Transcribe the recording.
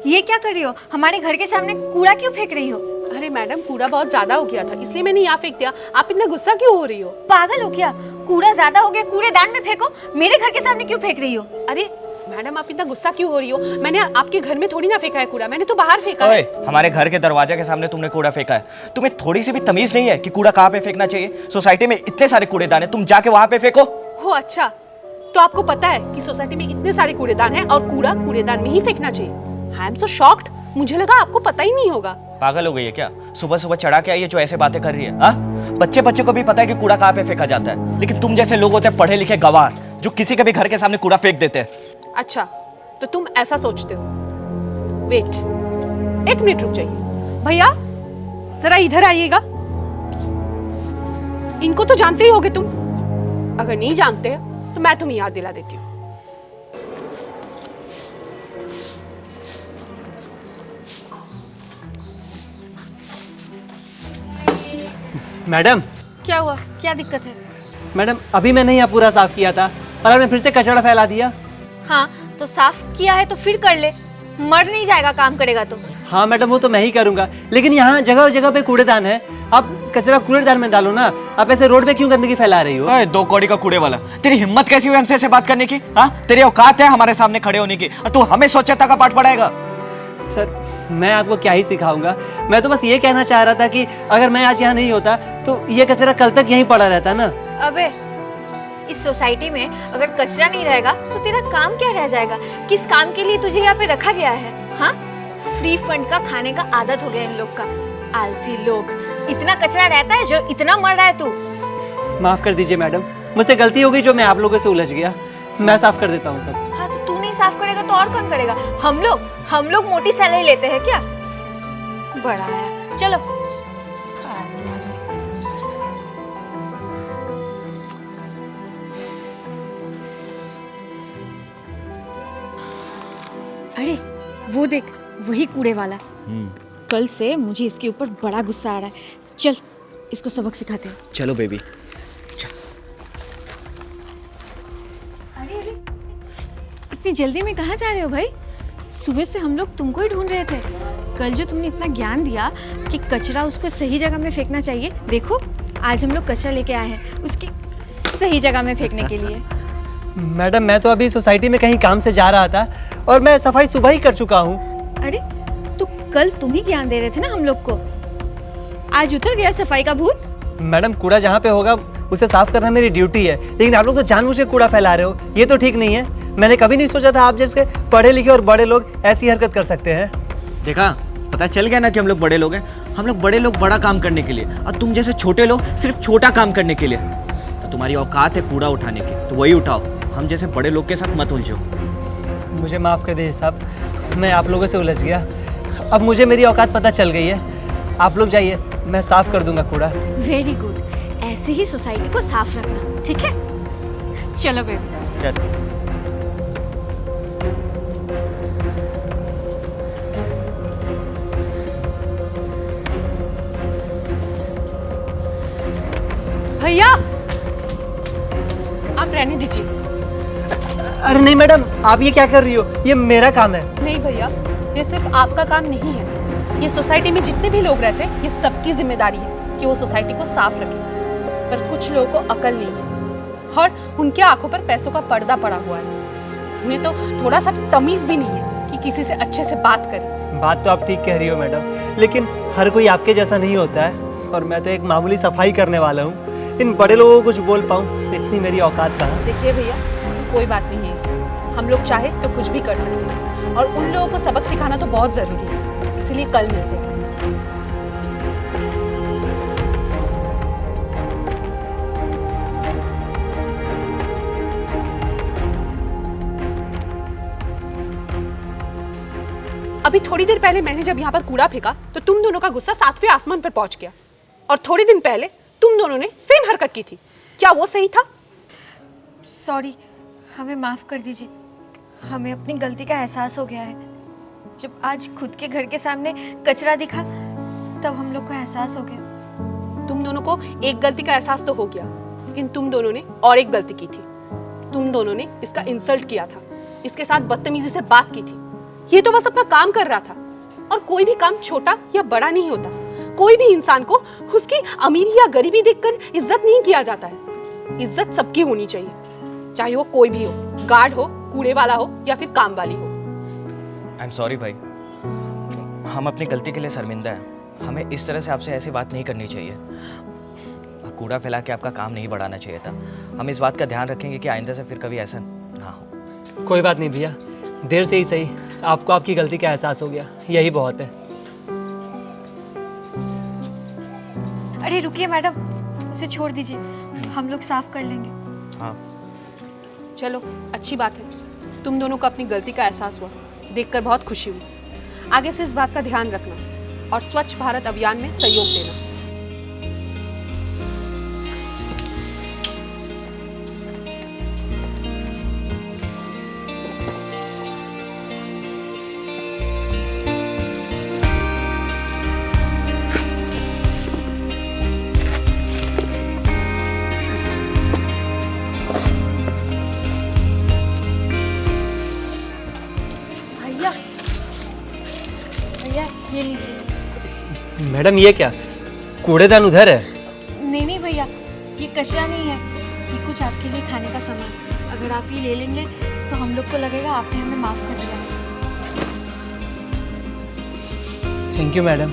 ये क्या कर रही हो? हमारे घर के सामने कूड़ा क्यों फेंक रही हो? अरे मैडम, कूड़ा बहुत ज्यादा हो गया था, इसलिए मैंने यहाँ फेंक दिया। आप इतना गुस्सा क्यों हो रही हो? पागल हो क्या? कूड़ा ज्यादा हो गया, कूड़ेदान में फेंको। मेरे घर के सामने क्यों फेंक रही हो? अरे मैडम, आप इतना गुस्सा क्यों हो रही हो? मैंने आपके घर में थोड़ी ना फेंका है कूड़ा, मैंने तो बाहर फेंका है। हमारे घर के दरवाजे के सामने तुमने कूड़ा फेंका है। तुम्हें थोड़ी सी भी तमीज नहीं है कि कूड़ा कहाँ पे फेंकना चाहिए? सोसाइटी में इतने सारे कूड़ेदान है, तुम जाके वहां पे फेंको। हो अच्छा, तो आपको पता है कि सोसाइटी में इतने सारे कूड़ेदान हैं और कूड़ा कूड़ेदान में ही फेंकना चाहिए। आई एम सो शॉक्ड, मुझे लगा आपको पता ही नहीं होगा। पागल हो गई है क्या? सुबह सुबह चढ़ा के आई है जो ऐसे बातें कर रही है। हाँ, बच्चे बच्चे को भी पता है कि कूड़ा कहाँ पे फेंका जाता है, लेकिन तुम जैसे लोग होते हैं पढ़े लिखे गवार जो किसी के भी घर के सामने कूड़ा फेंक देते हैं। अच्छा, तो तुम ऐसा सोचते हो। वेट, एक मिनट रुक जाइए। भैया जरा इधर आइएगा। इनको तो जानते ही होगे तुम, अगर नहीं जानते तो मैं तुम्हें याद दिला देती हूँ। मैडम, क्या हुआ? क्या दिक्कत है? मैडम अभी मैंने यहाँ पूरा साफ किया था और आपने फिर से कचरा फैला दिया। हाँ तो साफ किया है तो फिर कर ले, मर नहीं जाएगा काम करेगा तो। हाँ मैडम, वो तो मैं ही करूँगा, लेकिन यहाँ जगह जगह पे कूड़ेदान है, आप कचरा कूड़ेदान में डालो ना। आप ऐसे रोड पे क्यों गंदगी फैला रही हो? ओए, 2 कौड़ी का कूड़े वाला, तेरी हिम्मत कैसी हुई हमसे ऐसे बात करने की? हाँ, तेरी औकात है हमारे सामने खड़े होने की, और तू हमें स्वच्छता का पाठ पढ़ाएगा? सर मैं आपको क्या ही सिखाऊंगा, मैं तो बस ये कहना चाह रहा था कि अगर मैं आज यहाँ नहीं होता तो ये कचरा कल तक यहीं पड़ा रहता ना। अबे इस सोसाइटी में अगर कचरा नहीं रहेगा तो तेरा काम क्या रह जाएगा? किस काम के लिए तुझे यहाँ पे रखा गया है? हाँ, फ्री फंड का खाने का आदत हो गया इन लोग का। आलसी लोग। इतना कचरा रहता है जो इतना मर रहा है तू। माफ कर दीजिए मैडम, मुझसे गलती हो गई जो मैं आप लोगों से उलझ गया। मैं साफ कर देता हूँ सब। हाँ तो तू नहीं साफ करेगा तो और कौन करेगा? हम लोग मोटी सैलरी लेते हैं क्या? बड़ा आया, चलो। अरे वो देख, वही कूड़े वाला। कल से मुझे इसके ऊपर बड़ा गुस्सा आ रहा है। चल इसको सबक सिखाते हैं। चलो बेबी। अरे इतनी जल्दी में कहाँ जा रहे हो भाई? सुबह से हम लोग तुमको ही ढूंढ रहे थे। कल जो तुमने इतना ज्ञान दिया कि कचरा उसको सही जगह में फेंकना चाहिए, देखो आज हम लोग कचरा लेके आए हैं उसकी सही जगह में फेंकने के लिए। मैडम मैं तो अभी सोसाइटी में कहीं काम से जा रहा था और मैं सफाई सुबह ही कर चुका हूँ। अरे तो कल तुम ही ज्ञान दे रहे थे ना हम लोग को, आज उतर गया सफाई का भूत? मैडम कूड़ा जहाँ पे होगा उसे साफ करना मेरी ड्यूटी है, लेकिन आप लोग तो जानबूझ के कूड़ा फैला रहे हो, ये तो ठीक नहीं है। मैंने कभी नहीं सोचा था आप जैसे पढ़े लिखे और बड़े लोग ऐसी हरकत कर सकते हैं। देखा, पता चल गया ना कि हम लोग बड़े लोग हैं। हम लोग बड़े लोग बड़ा काम करने के लिए, और तुम जैसे छोटे लोग सिर्फ छोटा काम करने के लिए। तो तुम्हारी औकात है कूड़ा उठाने की तो वही उठाओ, हम जैसे बड़े लोग के साथ मत उलझो। मुझे माफ़ कर दीजिए साहब, मैं आप लोगों से उलझ गया। अब मुझे मेरी औकात पता चल गई है। आप लोग जाइए, मैं साफ कर दूंगा कूड़ा। वेरी गुड, ऐसे ही सोसाइटी को साफ रखना, ठीक है? चलो बेबी। भैया आप रहने दीजिए। अरे नहीं मैडम, आप ये क्या कर रही हो? ये मेरा काम है। नहीं भैया, ये सिर्फ आपका काम नहीं है, ये सोसाइटी में जितने भी लोग रहते हैं ये सबकी जिम्मेदारी है कि वो सोसाइटी को साफ रखें। पर कुछ लोगों को अकल नहीं है और उनके आंखों पर पैसों का पर्दा पड़ा हुआ है। उन्हें तो थोड़ा सा तमीज भी नहीं है कि किसी से अच्छे से बात करें। बात तो आप ठीक कह रही हो मैडम, लेकिन हर कोई आपके जैसा नहीं होता है, और मैं तो एक मामूली सफाई करने वाला हूँ। इन बड़े लोगों को कुछ बोल पाऊँ, इतनी मेरी औकात कहाँ। देखिए भैया, कोई बात नहीं है इसमें, हम लोग चाहे तो कुछ भी कर सकते हैं, और उन लोगों को सबक सिखाना तो बहुत जरूरी है, इसीलिए कल मिलते हैं। अभी थोड़ी देर पहले मैंने जब यहाँ पर कूड़ा फेंका तो तुम दोनों का गुस्सा 7वें आसमान पर पहुंच गया, और थोड़ी दिन पहले तुम दोनों ने सेम हरकत की थी। क्या वो सही था? सॉरी, हमें माफ कर दीजिए। हमें अपनी गलती का एहसास हो गया है। जब आज खुद के घर के सामने कचरा दिखा तब हम लोग को एहसास हो गया। तुम दोनों को एक गलती का एहसास तो हो गया, लेकिन तुम दोनों ने और एक गलती की थी। तुम दोनों ने इसका इंसल्ट किया था, इसके साथ बदतमीजी से बात की थी। ये तो बस अपना काम कर रहा था। और कोई भी काम छोटा या बड़ा नहीं होता। कोई भी इंसान को उसकी अमीरी या गरीबी देखकर इज्जत नहीं किया जाता है। इज्जत सबकी होनी चाहिए, चाहे वो कोई भी हो, गार्ड हो, कूड़े वाला हो या फिर काम वाली हो। आई एम सॉरी भाई, हम अपनी गलती के लिए शर्मिंदा हैं। हमें इस तरह से आपसे ऐसी बात नहीं करनी चाहिए। कूड़ा फैला के आपका काम नहीं बढ़ाना चाहिए था। हम इस बात का ध्यान रखेंगे कि आइंदा से फिर कभी ऐसा ना हो। कोई बात नहीं भैया, देर से ही सही आपको आपकी गलती का एहसास हो गया, यही बहुत है। अरे रुकिए मैडम, उसे छोड़ दीजिए, हम लोग साफ कर लेंगे। हाँ चलो अच्छी बात है, तुम दोनों को अपनी गलती का एहसास हुआ, देखकर बहुत खुशी हुई। आगे से इस बात का ध्यान रखना और स्वच्छ भारत अभियान में सहयोग देना। भैया, भैया ये लीजिए। मैडम ये क्या, कूड़ेदान उधर है? नहीं नहीं भैया, ये कचरा नहीं है, ये कुछ आपके लिए खाने का सामान। अगर आप ये ले लेंगे तो हम लोग को लगेगा आपने हमें माफ़ कर दिया। Thank you madam.